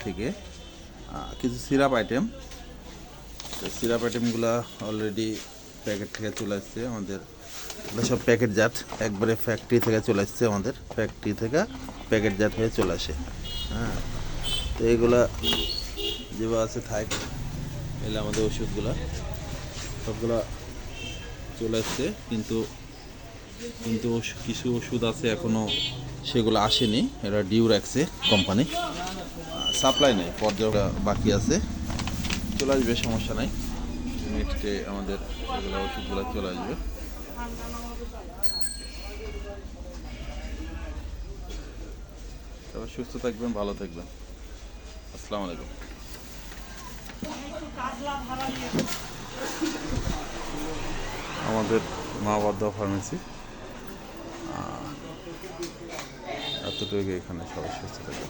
থেকে কিছু syrup item. Syrup আইটেমগুলো অলরেডি প্যাকেট থেকে চলে আসছে আমাদের। এগুলো সব প্যাকেটজাত, একবারে ফ্যাক্টরি থেকে চলে আসছে, আমাদের ফ্যাক্টরি থেকে প্যাকেটজাত হয়ে চলে আসে। হ্যাঁ, তো এইগুলা যেভাবে আছে থাক, এলে আমাদের ওষুধগুলা সবগুলা চলে আসছে, কিন্তু কিন্তু কিছু ওষুধ আছে এখনও সেগুলো আসেনি, এরা ডিউ রাখছে কোম্পানি, সাপ্লাই নেই, পর্যায়ে বাকি আছে, চলে আসবে, সমস্যা নাই। নেক্সটে আমাদের এগুলো ওষুধগুলো চলে আসবে। সবাই সুস্থ থাকবেন, ভালো থাকবেন। আসসালামু আলাইকুম। আমাদের মা বদ্দা ফার্মেসি এতটুকু, এখানে সবাই সুস্থ থাকবেন।